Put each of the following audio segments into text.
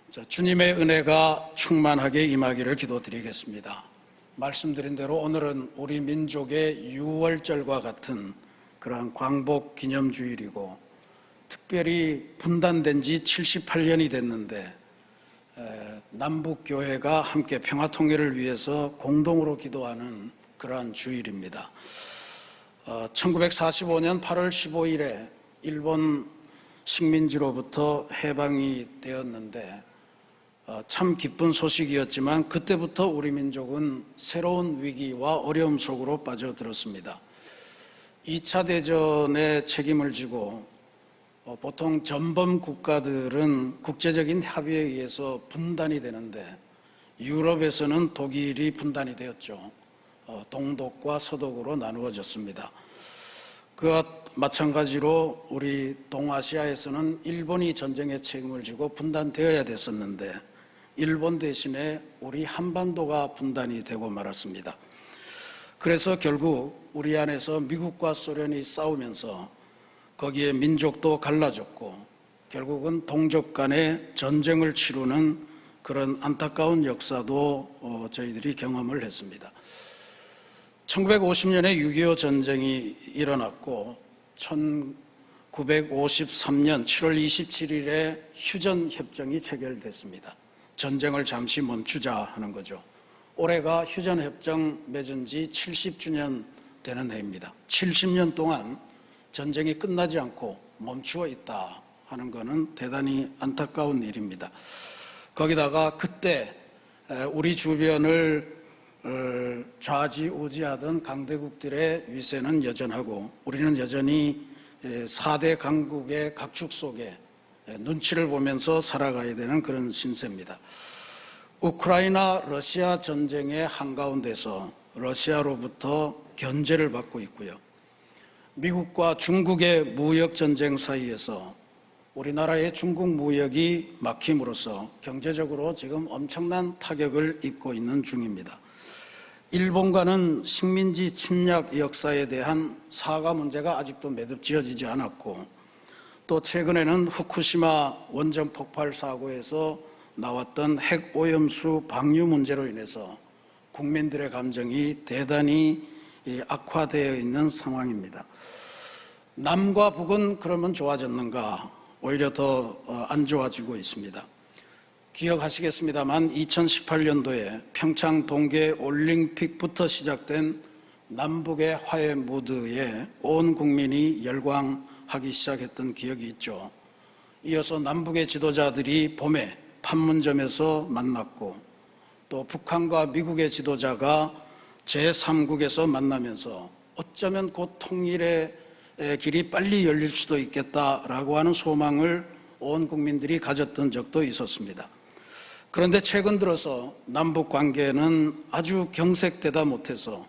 주님의 은혜가 충만하게 임하기를 기도드리겠습니다. 말씀드린 대로 오늘은 우리 민족의 유월절과 같은 그러한 광복 기념주일이고, 특별히 분단된 지 78년이 됐는데 남북교회가 함께 평화통일을 위해서 공동으로 기도하는 그러한 주일입니다. 1945년 8월 15일에 일본 식민지로부터 해방이 되었는데 참 기쁜 소식이었지만, 그때부터 우리 민족은 새로운 위기와 어려움 속으로 빠져들었습니다. 2차 대전의 책임을 지고 보통 전범 국가들은 국제적인 합의에 의해서 분단이 되는데, 유럽에서는 독일이 분단이 되었죠. 동독과 서독으로 나누어졌습니다. 그와 마찬가지로 우리 동아시아에서는 일본이 전쟁의 책임을 지고 분단되어야 됐었는데, 일본 대신에 우리 한반도가 분단이 되고 말았습니다. 그래서 결국 우리 안에서 미국과 소련이 싸우면서 거기에 민족도 갈라졌고, 결국은 동족 간의 전쟁을 치르는 그런 안타까운 역사도 저희들이 경험을 했습니다. 1950년에 6.25 전쟁이 일어났고, 1953년 7월 27일에 휴전협정이 체결됐습니다. 전쟁을 잠시 멈추자 하는 거죠. 올해가 휴전협정 맺은 지 70주년 되는 해입니다. 70년 동안 전쟁이 끝나지 않고 멈추어 있다 하는 것은 대단히 안타까운 일입니다. 거기다가 그때 우리 주변을 좌지우지하던 강대국들의 위세는 여전하고, 우리는 여전히 4대 강국의 각축 속에 눈치를 보면서 살아가야 되는 그런 신세입니다. 우크라이나 러시아 전쟁의 한가운데서 러시아로부터 견제를 받고 있고요. 미국과 중국의 무역 전쟁 사이에서 우리나라의 중국 무역이 막힘으로써 경제적으로 지금 엄청난 타격을 입고 있는 중입니다. 일본과는 식민지 침략 역사에 대한 사과 문제가 아직도 매듭지어지지 않았고, 또 최근에는 후쿠시마 원전 폭발 사고에서 나왔던 핵오염수 방류 문제로 인해서 국민들의 감정이 대단히 악화되어 있는 상황입니다. 남과 북은 그러면 좋아졌는가? 오히려 더 안 좋아지고 있습니다. 기억하시겠습니다만 2018년도에 평창 동계 올림픽부터 시작된 남북의 화해 무드에 온 국민이 열광하기 시작했던 기억이 있죠. 이어서 남북의 지도자들이 봄에 판문점에서 만났고, 또 북한과 미국의 지도자가 제3국에서 만나면서 어쩌면 곧 통일의 길이 빨리 열릴 수도 있겠다라고 하는 소망을 온 국민들이 가졌던 적도 있었습니다. 그런데 최근 들어서 남북 관계는 아주 경색되다 못해서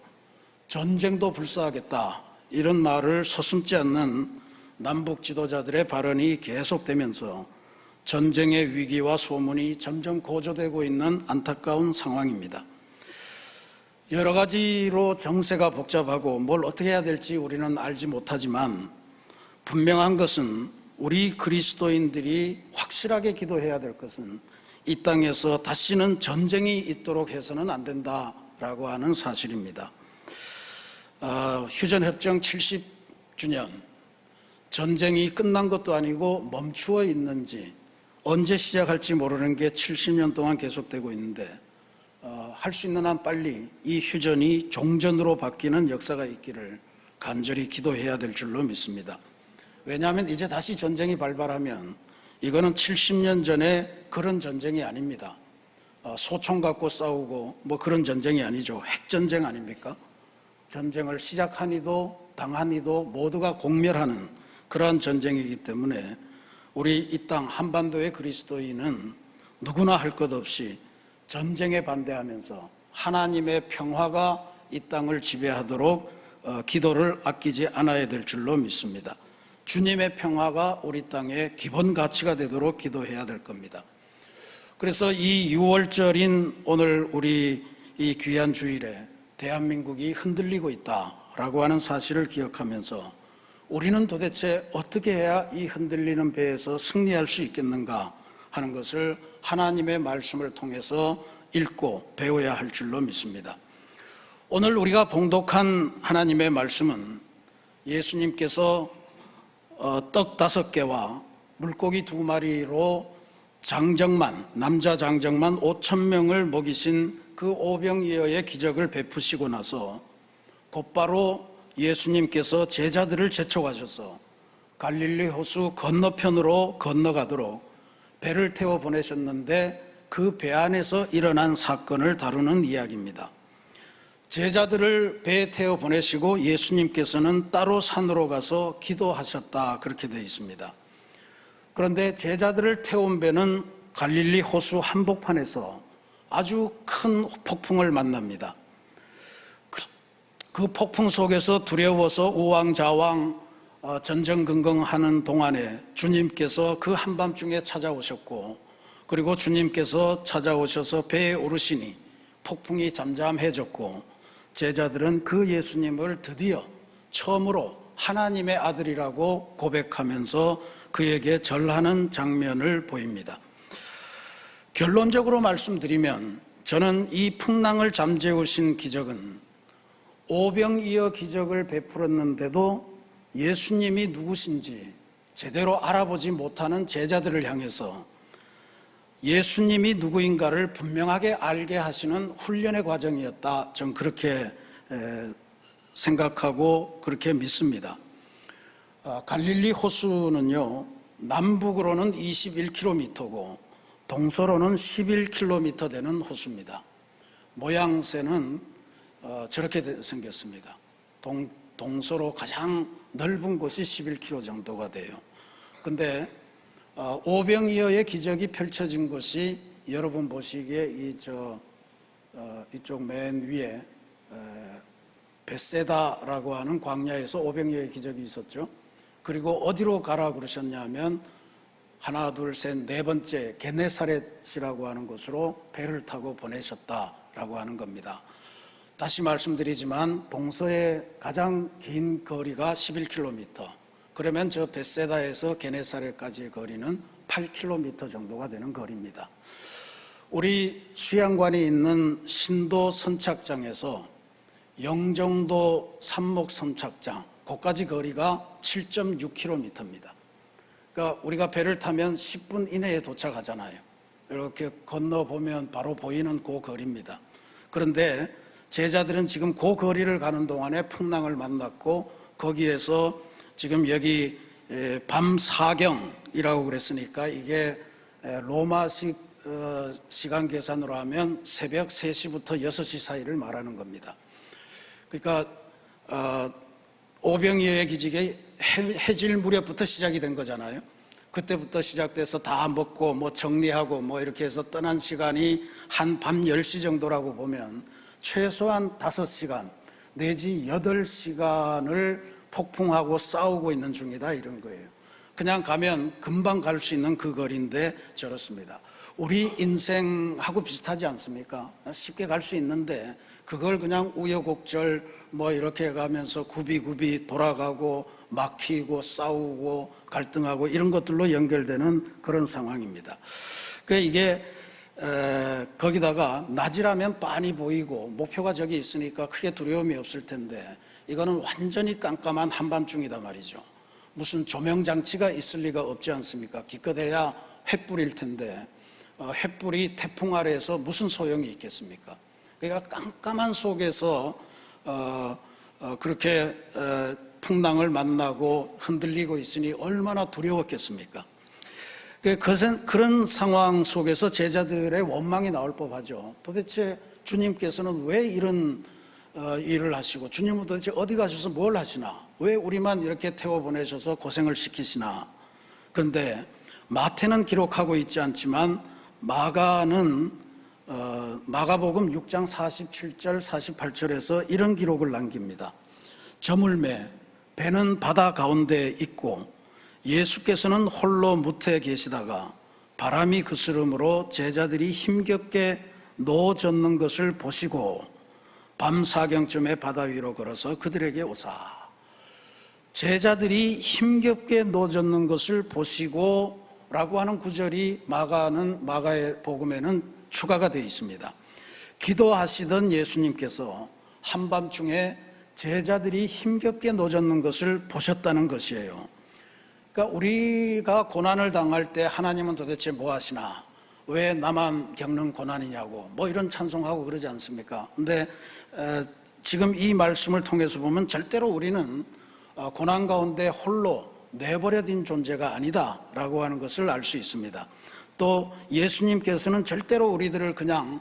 전쟁도 불사하겠다, 이런 말을 서슴지 않는 남북 지도자들의 발언이 계속되면서 전쟁의 위기와 소문이 점점 고조되고 있는 안타까운 상황입니다. 여러 가지로 정세가 복잡하고 뭘 어떻게 해야 될지 우리는 알지 못하지만, 분명한 것은 우리 그리스도인들이 확실하게 기도해야 될 것은 이 땅에서 다시는 전쟁이 있도록 해서는 안 된다라고 하는 사실입니다. 휴전협정 70주년, 전쟁이 끝난 것도 아니고 멈추어 있는지, 언제 시작할지 모르는 게 70년 동안 계속되고 있는데, 할 수 있는 한 빨리 이 휴전이 종전으로 바뀌는 역사가 있기를 간절히 기도해야 될 줄로 믿습니다. 왜냐하면 이제 다시 전쟁이 발발하면 이거는 70년 전에 그런 전쟁이 아닙니다. 소총 갖고 싸우고 뭐 그런 전쟁이 아니죠. 핵전쟁 아닙니까? 전쟁을 시작한 이도 당한 이도 모두가 공멸하는 그러한 전쟁이기 때문에 우리 이 땅 한반도의 그리스도인은 누구나 할 것 없이 전쟁에 반대하면서 하나님의 평화가 이 땅을 지배하도록 기도를 아끼지 않아야 될 줄로 믿습니다. 주님의 평화가 우리 땅의 기본 가치가 되도록 기도해야 될 겁니다. 그래서 이 6월절인 오늘 우리 이 귀한 주일에 대한민국이 흔들리고 있다라고 하는 사실을 기억하면서 우리는 도대체 어떻게 해야 이 흔들리는 배에서 승리할 수 있겠는가 하는 것을 하나님의 말씀을 통해서 읽고 배워야 할 줄로 믿습니다. 오늘 우리가 봉독한 하나님의 말씀은 예수님께서 떡 5개와 물고기 2마리로 남자 장정만 5,000명을 먹이신 그 오병이어의 기적을 베푸시고 나서 곧바로 예수님께서 제자들을 재촉하셔서 갈릴리 호수 건너편으로 건너가도록 배를 태워 보내셨는데 그 배 안에서 일어난 사건을 다루는 이야기입니다. 제자들을 배에 태워 보내시고 예수님께서는 따로 산으로 가서 기도하셨다, 그렇게 되어 있습니다. 그런데 제자들을 태운 배는 갈릴리 호수 한복판에서 아주 큰 폭풍을 만납니다. 그 폭풍 속에서 두려워서 우왕좌왕 전전긍긍하는 동안에 주님께서 그 한밤중에 찾아오셨고, 그리고 주님께서 찾아오셔서 배에 오르시니 폭풍이 잠잠해졌고, 제자들은 그 예수님을 드디어 처음으로 하나님의 아들이라고 고백하면서 그에게 절하는 장면을 보입니다. 결론적으로 말씀드리면 저는 이 풍랑을 잠재우신 기적은 오병이어 기적을 베풀었는데도 예수님이 누구신지 제대로 알아보지 못하는 제자들을 향해서 예수님이 누구인가를 분명하게 알게 하시는 훈련의 과정이었다, 저는 그렇게 생각하고 그렇게 믿습니다. 갈릴리 호수는요, 남북으로는 21km고 동서로는 11km 되는 호수입니다. 모양새는 저렇게 생겼습니다. 동서로 가장 넓은 곳이 11km 정도가 돼요. 근데 오병이어의 기적이 펼쳐진 곳이 여러분 보시기에 이쪽 맨 위에 벳세다라고 하는 광야에서 오병이어의 기적이 있었죠. 그리고 어디로 가라 그러셨냐면 하나, 둘, 셋, 네 번째 게네사렛이라고 하는 곳으로 배를 타고 보내셨다라고 하는 겁니다. 다시 말씀드리지만 동서의 가장 긴 거리가 11km, 그러면 저 벳세다에서 게네사렛까지의 거리는 8km 정도가 되는 거리입니다. 우리 수양관이 있는 신도 선착장에서 영종도 삽목 선착장, 거기까지 거리가 7.6km입니다. 그러니까 우리가 배를 타면 10분 이내에 도착하잖아요. 이렇게 건너보면 바로 보이는 그 거리입니다. 그런데 제자들은 지금 그 거리를 가는 동안에 풍랑을 만났고, 거기에서 지금 여기 밤사경이라고 그랬으니까 이게 로마식 시간 계산으로 하면 새벽 3시부터 6시 사이를 말하는 겁니다. 그러니까 오병이어의 기적이 해질 무렵부터 시작이 된 거잖아요. 그때부터 시작돼서 다 먹고 뭐 정리하고 뭐 이렇게 해서 떠난 시간이 한 밤 10시 정도라고 보면 최소한 5시간 내지 8시간을 폭풍하고 싸우고 있는 중이다, 이런 거예요. 그냥 가면 금방 갈 수 있는 그 거리인데 저렇습니다. 우리 인생하고 비슷하지 않습니까? 쉽게 갈 수 있는데 그걸 그냥 우여곡절 뭐 이렇게 가면서 굽이굽이 돌아가고 막히고 싸우고 갈등하고 이런 것들로 연결되는 그런 상황입니다. 그러니까 이게 거기다가 낮이라면 빤히 보이고 목표가 저기 있으니까 크게 두려움이 없을 텐데 이거는 완전히 깜깜한 한밤중이다 말이죠. 무슨 조명장치가 있을 리가 없지 않습니까? 기껏해야 횃불일 텐데 횃불이 태풍 아래에서 무슨 소용이 있겠습니까? 그러니까 깜깜한 속에서 그렇게 풍랑을 만나고 흔들리고 있으니 얼마나 두려웠겠습니까? 그런 상황 속에서 제자들의 원망이 나올 법하죠. 도대체 주님께서는 왜 이런 일을 하시고, 주님은 도대체 어디 가셔서 뭘 하시나? 왜 우리만 이렇게 태워보내셔서 고생을 시키시나? 그런데 마태는 기록하고 있지 않지만 마가는 마가복음 6장 47절 48절에서 이런 기록을 남깁니다. 저물매 배는 바다 가운데 있고 예수께서는 홀로 무태에 계시다가 바람이 그스름으로 제자들이 힘겹게 노젓는 것을 보시고 밤사경쯤에 바다 위로 걸어서 그들에게 오사. 제자들이 힘겹게 노젓는 것을 보시고 라고 하는 구절이 마가의 복음에는 추가가 되어 있습니다. 기도하시던 예수님께서 한밤중에 제자들이 힘겹게 노젓는 것을 보셨다는 것이에요. 그러니까 우리가 고난을 당할 때 하나님은 도대체 뭐 하시나? 왜 나만 겪는 고난이냐고 뭐 이런 찬송하고 그러지 않습니까? 근데 지금 이 말씀을 통해서 보면 절대로 우리는 고난 가운데 홀로 내버려진 존재가 아니다라고 하는 것을 알 수 있습니다. 또 예수님께서는 절대로 우리들을 그냥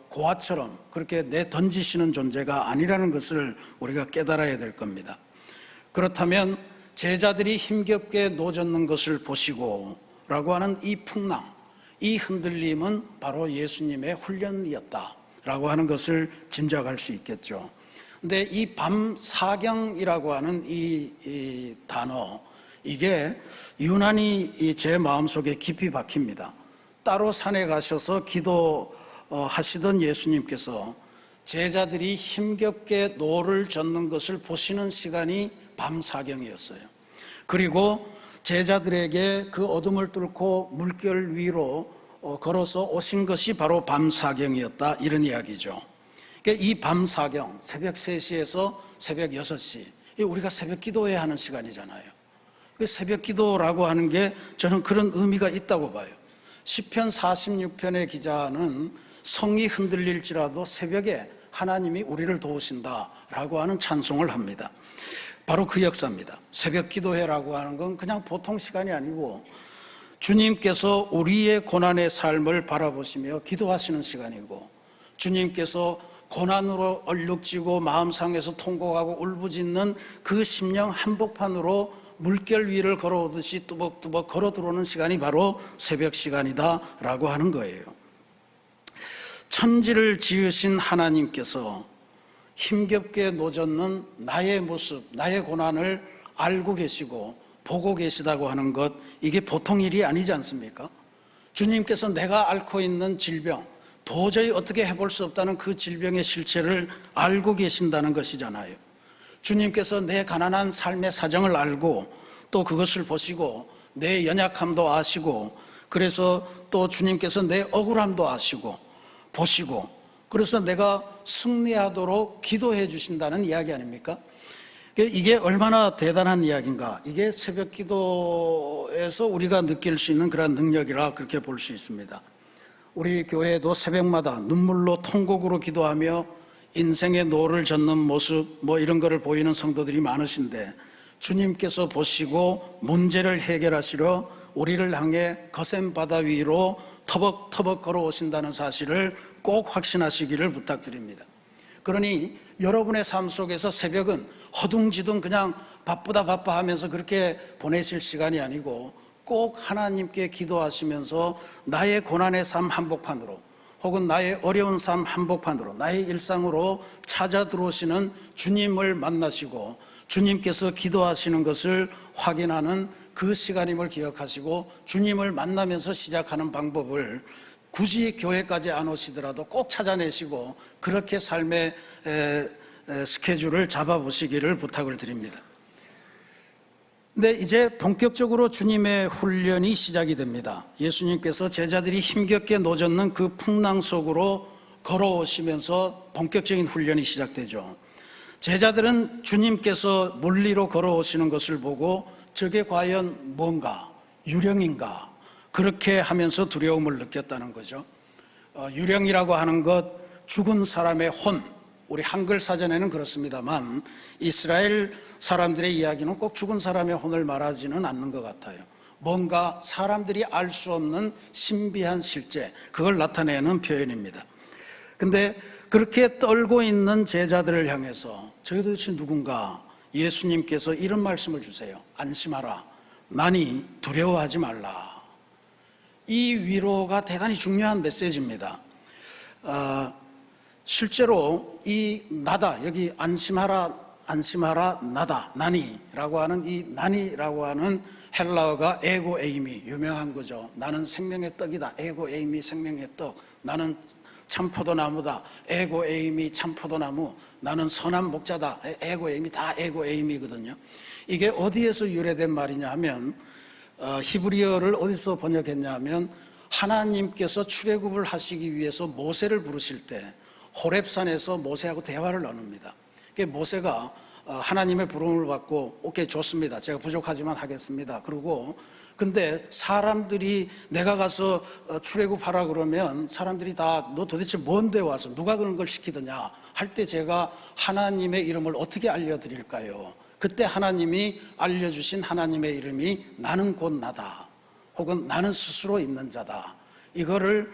고아처럼 그렇게 내던지시는 존재가 아니라는 것을 우리가 깨달아야 될 겁니다. 그렇다면 제자들이 힘겹게 노젓는 것을 보시고 라고 하는 이 풍랑, 이 흔들림은 바로 예수님의 훈련이었다라고 하는 것을 짐작할 수 있겠죠. 근데 이 밤사경이라고 하는 이 단어, 이게 유난히 제 마음속에 깊이 박힙니다. 따로 산에 가셔서 기도하시던 예수님께서 제자들이 힘겹게 노를 젓는 것을 보시는 시간이 밤사경이었어요. 그리고 제자들에게 그 어둠을 뚫고 물결 위로 걸어서 오신 것이 바로 밤사경이었다, 이런 이야기죠. 그러니까 이 밤사경, 새벽 3시에서 새벽 6시, 우리가 새벽 기도해야 하는 시간이잖아요. 새벽 기도라고 하는 게 저는 그런 의미가 있다고 봐요. 시편 46편의 기자는 성이 흔들릴지라도 새벽에 하나님이 우리를 도우신다라고 하는 찬송을 합니다. 바로 그 역사입니다. 새벽 기도회라고 하는 건 그냥 보통 시간이 아니고 주님께서 우리의 고난의 삶을 바라보시며 기도하시는 시간이고, 주님께서 고난으로 얼룩지고 마음상에서 통곡하고 울부짖는 그 심령 한복판으로 물결 위를 걸어오듯이 뚜벅뚜벅 걸어 들어오는 시간이 바로 새벽 시간이다라고 하는 거예요. 천지를 지으신 하나님께서 힘겹게 노젓는 나의 모습, 나의 고난을 알고 계시고 보고 계시다고 하는 것, 이게 보통 일이 아니지 않습니까? 주님께서 내가 앓고 있는 질병, 도저히 어떻게 해볼 수 없다는 그 질병의 실체를 알고 계신다는 것이잖아요. 주님께서 내 가난한 삶의 사정을 알고 또 그것을 보시고 내 연약함도 아시고, 그래서 또 주님께서 내 억울함도 아시고 보시고, 그래서 내가 승리하도록 기도해 주신다는 이야기 아닙니까? 이게 얼마나 대단한 이야기인가. 이게 새벽 기도에서 우리가 느낄 수 있는 그런 능력이라 그렇게 볼 수 있습니다. 우리 교회도 새벽마다 눈물로 통곡으로 기도하며 인생의 노를 젓는 모습 뭐 이런 거를 보이는 성도들이 많으신데, 주님께서 보시고 문제를 해결하시려 우리를 향해 거센 바다 위로 터벅터벅 걸어오신다는 사실을 꼭 확신하시기를 부탁드립니다. 그러니 여러분의 삶 속에서 새벽은 허둥지둥 그냥 바쁘다 하면서 그렇게 보내실 시간이 아니고, 꼭 하나님께 기도하시면서 나의 고난의 삶 한복판으로, 혹은 나의 어려운 삶 한복판으로, 나의 일상으로 찾아 들어오시는 주님을 만나시고 주님께서 기도하시는 것을 확인하는 그 시간임을 기억하시고, 주님을 만나면서 시작하는 방법을 굳이 교회까지 안 오시더라도 꼭 찾아내시고 그렇게 삶의 스케줄을 잡아보시기를 부탁을 드립니다. 근데 이제 본격적으로 주님의 훈련이 시작이 됩니다. 예수님께서 제자들이 힘겹게 노젓는 그 풍랑 속으로 걸어오시면서 본격적인 훈련이 시작되죠. 제자들은 주님께서 물리로 걸어오시는 것을 보고 저게 과연 뭔가, 유령인가, 그렇게 하면서 두려움을 느꼈다는 거죠. 유령이라고 하는 것, 죽은 사람의 혼, 우리 한글 사전에는 그렇습니다만 이스라엘 사람들의 이야기는 꼭 죽은 사람의 혼을 말하지는 않는 것 같아요. 뭔가 사람들이 알 수 없는 신비한 실제, 그걸 나타내는 표현입니다. 근데 그렇게 떨고 있는 제자들을 향해서 저희 도대체 누군가, 예수님께서 이런 말씀을 주세요. 안심하라, 나니 두려워하지 말라. 이 위로가 대단히 중요한 메시지입니다. 실제로 이 나다, 여기 안심하라 나다, 나니라고 하는 이 나니라고 하는 헬라어가 에고 에이미, 유명한 거죠. 나는 생명의 떡이다, 에고 에이미 생명의 떡. 나는 참포도나무다, 에고 에이미 참포도나무. 나는 선한 목자다, 에고 에이미, 다 에고 에이미거든요. 이게 어디에서 유래된 말이냐 하면 히브리어를 어디서 번역했냐면 하나님께서 출애굽을 하시기 위해서 모세를 부르실 때 호렙산에서 모세하고 대화를 나눕니다. 모세가 하나님의 부름을 받고 오케이 좋습니다. 제가 부족하지만 하겠습니다. 그리고 근데 사람들이 내가 가서 출애굽하라 그러면 사람들이 다 너 도대체 뭔데 와서 누가 그런 걸 시키더냐 할 때 제가 하나님의 이름을 어떻게 알려드릴까요? 그때 하나님이 알려주신 하나님의 이름이 나는 곧 나다 혹은 나는 스스로 있는 자다. 이거를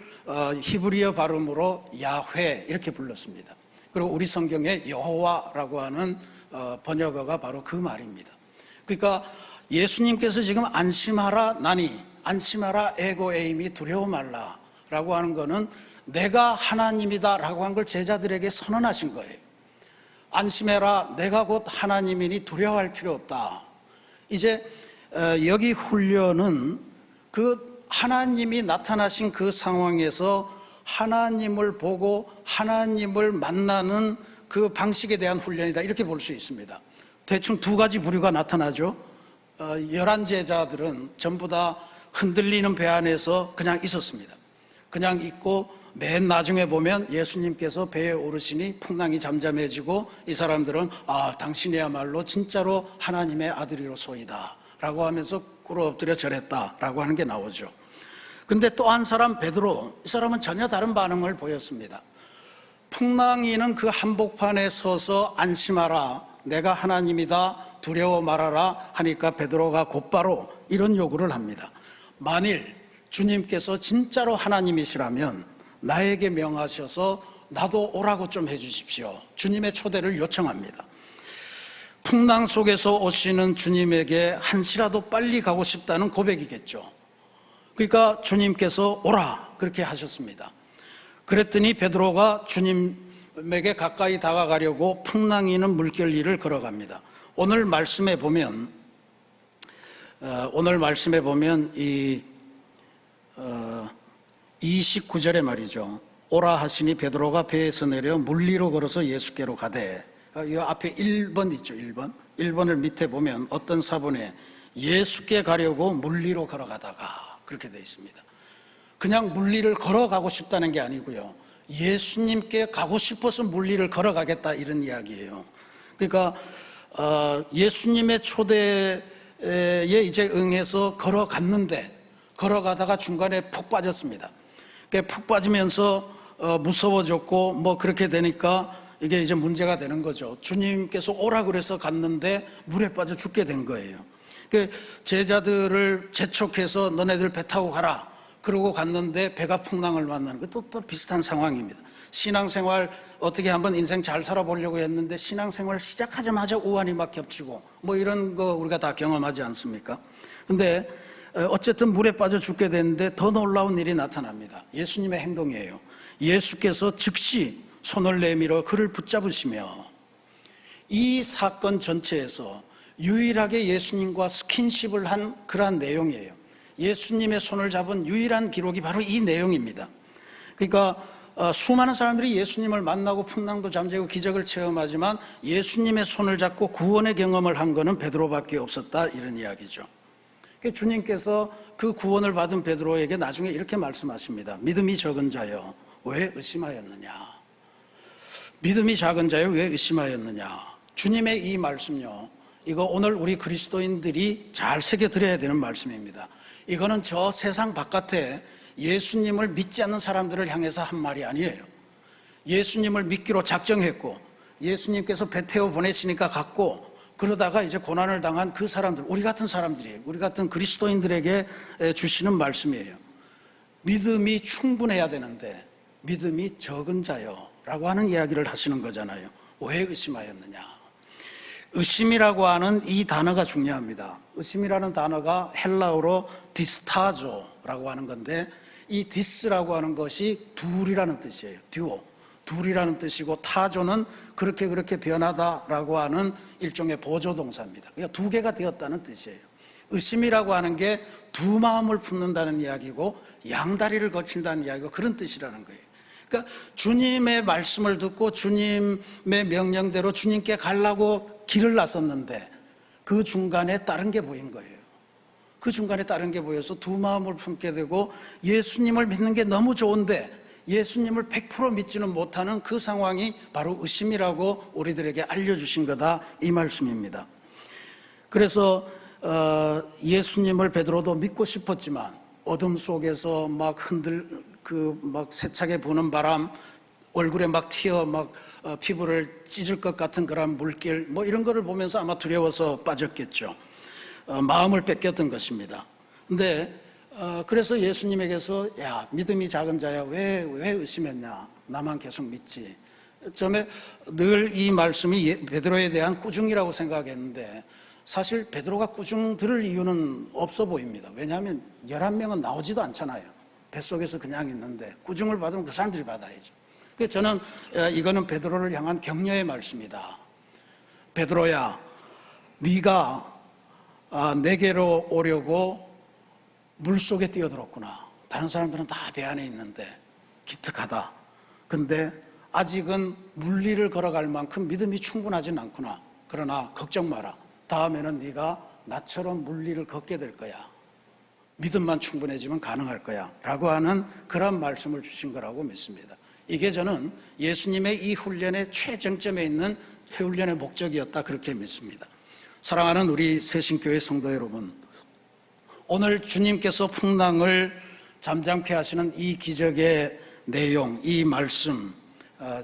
히브리어 발음으로 야훼 이렇게 불렀습니다. 그리고 우리 성경에 여호와라고 하는 번역어가 바로 그 말입니다. 그러니까 예수님께서 지금 안심하라 나니 안심하라 에고 에임이 두려워 말라 라고 하는 거는 내가 하나님이다 라고 한 걸 제자들에게 선언하신 거예요. 안심해라 내가 곧 하나님이니 두려워할 필요 없다. 이제 여기 훈련은 그 하나님이 나타나신 그 상황에서 하나님을 보고 하나님을 만나는 그 방식에 대한 훈련이다 이렇게 볼 수 있습니다. 대충 두 가지 부류가 나타나죠. 11제자들은 전부 다 흔들리는 배 안에서 그냥 있었습니다. 그냥 있고 맨 나중에 보면 예수님께서 배에 오르시니 풍랑이 잠잠해지고 이 사람들은 당신이야말로 진짜로 하나님의 아들이로소이다 라고 하면서 꿇어 엎드려 절했다 라고 하는 게 나오죠. 근데 또 한 사람 베드로, 이 사람은 전혀 다른 반응을 보였습니다. 풍랑이는 그 한복판에 서서 안심하라 내가 하나님이다 두려워 말아라 하니까 베드로가 곧바로 이런 요구를 합니다. 만일 주님께서 진짜로 하나님이시라면 나에게 명하셔서 나도 오라고 좀 해주십시오. 주님의 초대를 요청합니다. 풍랑 속에서 오시는 주님에게 한시라도 빨리 가고 싶다는 고백이겠죠. 그러니까 주님께서 오라 그렇게 하셨습니다. 그랬더니 베드로가 주님에게 가까이 다가가려고 풍랑이 있는 물결 위를 걸어갑니다. 오늘 말씀에 보면 이 29절에 말이죠. 오라 하시니 베드로가 배에서 내려 물 위로 걸어서 예수께로 가되 이 앞에 1번 있죠. 1번을 밑에 보면 어떤 사본에 예수께 가려고 물 위로 걸어가다가 그렇게 되어 있습니다. 그냥 물 위를 걸어가고 싶다는 게 아니고요. 예수님께 가고 싶어서 물 위를 걸어가겠다 이런 이야기예요. 그러니까 예수님의 초대에 이제 응해서 걸어갔는데 걸어가다가 중간에 푹 빠졌습니다. 푹 빠지면서 무서워졌고 뭐 그렇게 되니까 이게 이제 문제가 되는 거죠. 주님께서 오라 그래서 갔는데 물에 빠져 죽게 된 거예요. 제자들을 재촉해서 너네들 배 타고 가라 그러고 갔는데 배가 풍랑을 만나는 거 또 비슷한 상황입니다. 신앙생활 어떻게 한번 인생 잘 살아보려고 했는데 신앙생활 시작하자마자 우환이 막 겹치고 뭐 이런 거 우리가 다 경험하지 않습니까? 근데 어쨌든 물에 빠져 죽게 됐는데 더 놀라운 일이 나타납니다. 예수님의 행동이에요. 예수께서 즉시 손을 내밀어 그를 붙잡으시며 이 사건 전체에서 유일하게 예수님과 스킨십을 한 그러한 내용이에요. 예수님의 손을 잡은 유일한 기록이 바로 이 내용입니다. 그러니까 수많은 사람들이 예수님을 만나고 풍랑도 잠재고 기적을 체험하지만 예수님의 손을 잡고 구원의 경험을 한 것은 베드로밖에 없었다 이런 이야기죠. 주님께서 그 구원을 받은 베드로에게 나중에 이렇게 말씀하십니다. 믿음이 적은 자여 왜 의심하였느냐. 믿음이 작은 자여 왜 의심하였느냐. 주님의 이 말씀요, 이거 오늘 우리 그리스도인들이 잘 새겨들어야 되는 말씀입니다. 이거는 저 세상 바깥에 예수님을 믿지 않는 사람들을 향해서 한 말이 아니에요. 예수님을 믿기로 작정했고 예수님께서 배 태워 보내시니까 갔고 그러다가 이제 고난을 당한 그 사람들, 우리 같은 사람들이에요. 우리 같은 그리스도인들에게 주시는 말씀이에요. 믿음이 충분해야 되는데 믿음이 적은 자요 라고 하는 이야기를 하시는 거잖아요. 왜 의심하였느냐. 의심이라고 하는 이 단어가 중요합니다. 의심이라는 단어가 헬라어로 디스타조라고 하는 건데 이 디스라고 하는 것이 둘이라는 뜻이에요. 듀오, 둘이라는 뜻이고 타조는 그렇게 변하다라고 하는 일종의 보조동사입니다. 그러니까 두 개가 되었다는 뜻이에요. 의심이라고 하는 게 두 마음을 품는다는 이야기고 양다리를 거친다는 이야기고 그런 뜻이라는 거예요. 그러니까 주님의 말씀을 듣고 주님의 명령대로 주님께 가려고 길을 나섰는데 그 중간에 다른 게 보인 거예요. 그 중간에 다른 게 보여서 두 마음을 품게 되고 예수님을 믿는 게 너무 좋은데 예수님을 100% 믿지는 못하는 그 상황이 바로 의심이라고 우리들에게 알려주신 거다, 이 말씀입니다. 그래서 예수님을 베드로도 믿고 싶었지만 어둠 속에서 막 막 세차게 부는 바람, 얼굴에 막 튀어 막 피부를 찢을 것 같은 그런 물길, 뭐 이런 거를 보면서 아마 두려워서 빠졌겠죠. 마음을 뺏겼던 것입니다. 근데 그래서 예수님에게서 야, 믿음이 작은 자야, 왜 의심했냐, 나만 계속 믿지. 처음에 늘 이 말씀이 베드로에 대한 꾸중이라고 생각했는데 사실 베드로가 꾸중 들을 이유는 없어 보입니다. 왜냐하면 11명은 나오지도 않잖아요. 뱃속에서 그냥 있는데 꾸중을 받으면 그 사람들이 받아야죠. 그래서 저는 이거는 베드로를 향한 격려의 말씀이다. 베드로야, 네가 내게로 오려고 물속에 뛰어들었구나. 다른 사람들은 다 배 안에 있는데 기특하다. 근데 아직은 물리를 걸어갈 만큼 믿음이 충분하진 않구나. 그러나 걱정 마라. 다음에는 네가 나처럼 물리를 걷게 될 거야. 믿음만 충분해지면 가능할 거야 라고 하는 그런 말씀을 주신 거라고 믿습니다. 이게 저는 예수님의 이 훈련의 최정점에 있는 훈련의 목적이었다, 그렇게 믿습니다. 사랑하는 우리 새신교회 성도 여러분, 오늘 주님께서 풍랑을 잠잠케 하시는 이 기적의 내용, 이 말씀,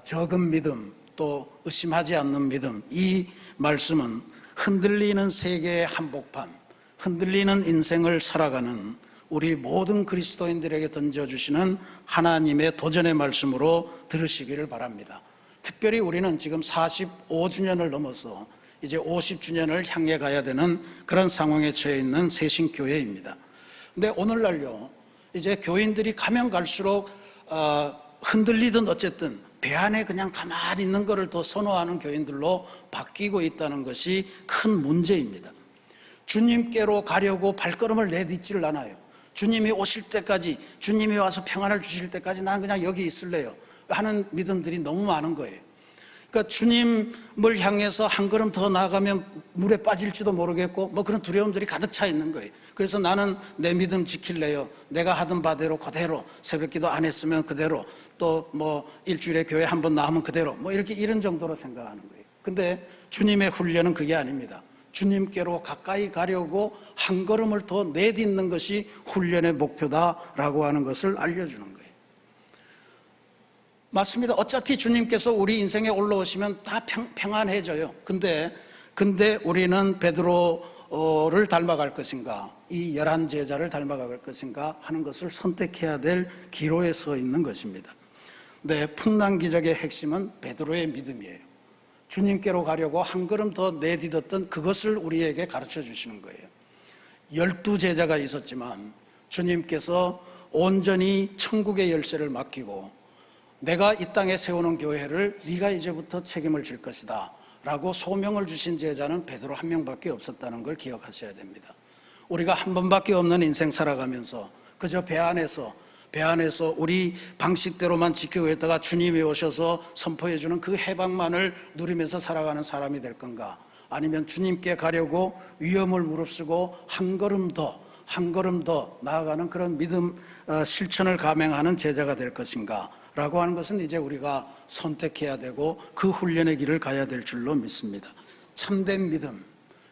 적은 믿음, 또 의심하지 않는 믿음, 이 말씀은 흔들리는 세계의 한복판, 흔들리는 인생을 살아가는 우리 모든 그리스도인들에게 던져주시는 하나님의 도전의 말씀으로 들으시기를 바랍니다. 특별히 우리는 지금 45주년을 넘어서 이제 50주년을 향해 가야 되는 그런 상황에 처해 있는 새신교회입니다. 근데 오늘날요, 이제 교인들이 가면 갈수록 흔들리든 어쨌든 배 안에 그냥 가만히 있는 것을 더 선호하는 교인들로 바뀌고 있다는 것이 큰 문제입니다. 주님께로 가려고 발걸음을 내딛지를 않아요. 주님이 오실 때까지, 주님이 와서 평안을 주실 때까지 난 그냥 여기 있을래요 하는 믿음들이 너무 많은 거예요. 그러니까 주님을 향해서 한 걸음 더 나아가면 물에 빠질지도 모르겠고 뭐 그런 두려움들이 가득 차 있는 거예요. 그래서 나는 내 믿음 지킬래요. 내가 하던 바대로 그대로, 새벽기도 안 했으면 그대로, 또 뭐 일주일에 교회 한 번 나오면 그대로, 뭐 이런 정도로 생각하는 거예요. 근데 주님의 훈련은 그게 아닙니다. 주님께로 가까이 가려고 한 걸음을 더 내딛는 것이 훈련의 목표다라고 하는 것을 알려주는 거예요. 맞습니다. 어차피 주님께서 우리 인생에 올라오시면 다 평안해져요. 근데 우리는 베드로를 닮아갈 것인가, 이 11제자를 닮아갈 것인가 하는 것을 선택해야 될 기로에 서 있는 것입니다. 네, 풍랑 기적의 핵심은 베드로의 믿음이에요. 주님께로 가려고 한 걸음 더 내딛었던 그것을 우리에게 가르쳐 주시는 거예요. 12제자가 있었지만 주님께서 온전히 천국의 열쇠를 맡기고 내가 이 땅에 세우는 교회를 네가 이제부터 책임을 질 것이다 라고 소명을 주신 제자는 베드로 한 명밖에 없었다는 걸 기억하셔야 됩니다. 우리가 한 번밖에 없는 인생 살아가면서 그저 배 안에서 우리 방식대로만 지키고 있다가 주님이 오셔서 선포해 주는 그 해방만을 누리면서 살아가는 사람이 될 건가, 아니면 주님께 가려고 위험을 무릅쓰고 한 걸음 더 나아가는 그런 믿음 실천을 감행하는 제자가 될 것인가 라고 하는 것은 이제 우리가 선택해야 되고 그 훈련의 길을 가야 될 줄로 믿습니다. 참된 믿음,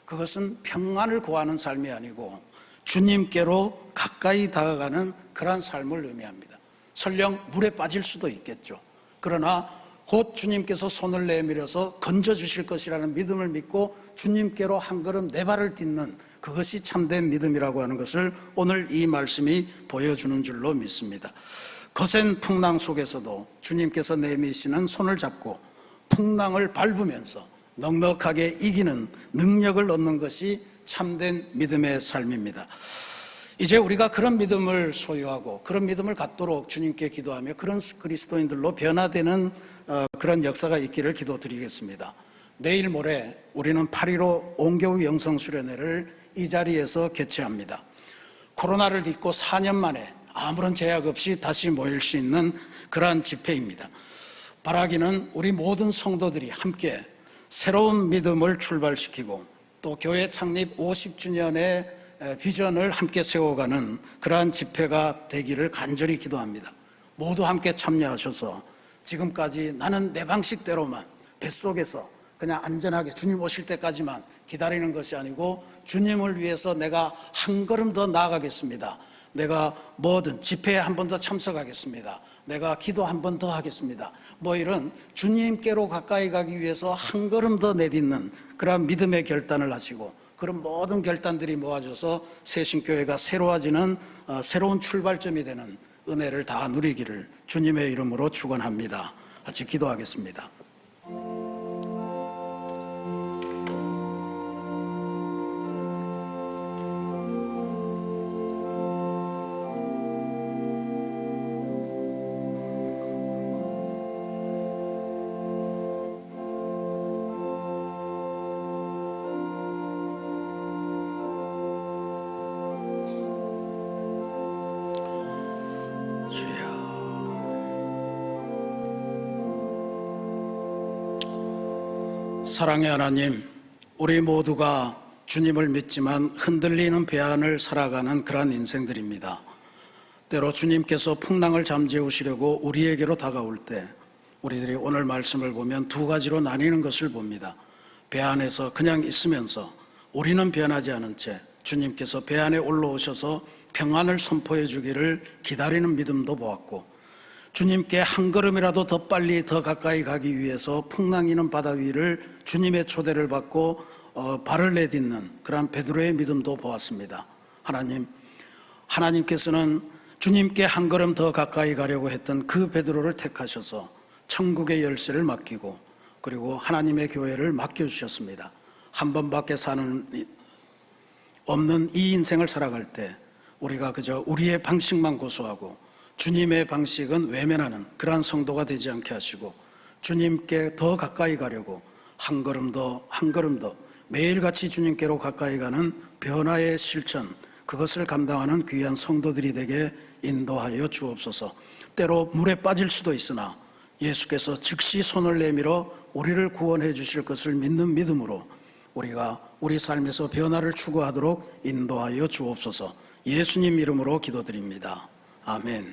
그것은 평안을 구하는 삶이 아니고 주님께로 가까이 다가가는 그러한 삶을 의미합니다. 설령 물에 빠질 수도 있겠죠. 그러나 곧 주님께서 손을 내밀어서 건져주실 것이라는 믿음을 믿고 주님께로 한 걸음 내 발을 딛는, 그것이 참된 믿음이라고 하는 것을 오늘 이 말씀이 보여주는 줄로 믿습니다. 거센 풍랑 속에서도 주님께서 내미시는 손을 잡고 풍랑을 밟으면서 넉넉하게 이기는 능력을 얻는 것이 참된 믿음의 삶입니다. 이제 우리가 그런 믿음을 소유하고 그런 믿음을 갖도록 주님께 기도하며 그런 그리스도인들로 변화되는 그런 역사가 있기를 기도드리겠습니다. 내일 모레 우리는 8.15 온교우 영성수련회를 이 자리에서 개최합니다. 코로나를 딛고 4년 만에 아무런 제약 없이 다시 모일 수 있는 그러한 집회입니다. 바라기는 우리 모든 성도들이 함께 새로운 믿음을 출발시키고 또 교회 창립 50주년의 비전을 함께 세워가는 그러한 집회가 되기를 간절히 기도합니다. 모두 함께 참여하셔서 지금까지 나는 내 방식대로만 뱃속에서 그냥 안전하게 주님 오실 때까지만 기다리는 것이 아니고 주님을 위해서 내가 한 걸음 더 나아가겠습니다. 내가 뭐든 집회에 한 번 더 참석하겠습니다. 내가 기도 한 번 더 하겠습니다. 뭐 이런 주님께로 가까이 가기 위해서 한 걸음 더 내딛는 그런 믿음의 결단을 하시고 그런 모든 결단들이 모아져서 새신교회가 새로워지는 새로운 출발점이 되는 은혜를 다 누리기를 주님의 이름으로 축원합니다. 같이 기도하겠습니다. 사랑의 하나님, 우리 모두가 주님을 믿지만 흔들리는 배 안을 살아가는 그러한 인생들입니다. 때로 주님께서 풍랑을 잠재우시려고 우리에게로 다가올 때 우리들이 오늘 말씀을 보면 두 가지로 나뉘는 것을 봅니다. 배 안에서 그냥 있으면서 우리는 변하지 않은 채 주님께서 배 안에 올라오셔서 평안을 선포해 주기를 기다리는 믿음도 보았고, 주님께 한 걸음이라도 더 빨리 더 가까이 가기 위해서 풍랑이는 바다 위를 주님의 초대를 받고 발을 내딛는 그러한 베드로의 믿음도 보았습니다. 하나님께서는 주님께 한 걸음 더 가까이 가려고 했던 그 베드로를 택하셔서 천국의 열쇠를 맡기고 그리고 하나님의 교회를 맡겨주셨습니다. 한 번밖에 사는 없는 이 인생을 살아갈 때 우리가 그저 우리의 방식만 고수하고 주님의 방식은 외면하는 그러한 성도가 되지 않게 하시고 주님께 더 가까이 가려고 한 걸음 더 매일같이 주님께로 가까이 가는 변화의 실천, 그것을 감당하는 귀한 성도들이 되게 인도하여 주옵소서. 때로 물에 빠질 수도 있으나 예수께서 즉시 손을 내밀어 우리를 구원해 주실 것을 믿는 믿음으로 우리가 우리 삶에서 변화를 추구하도록 인도하여 주옵소서. 예수님 이름으로 기도드립니다. 아멘.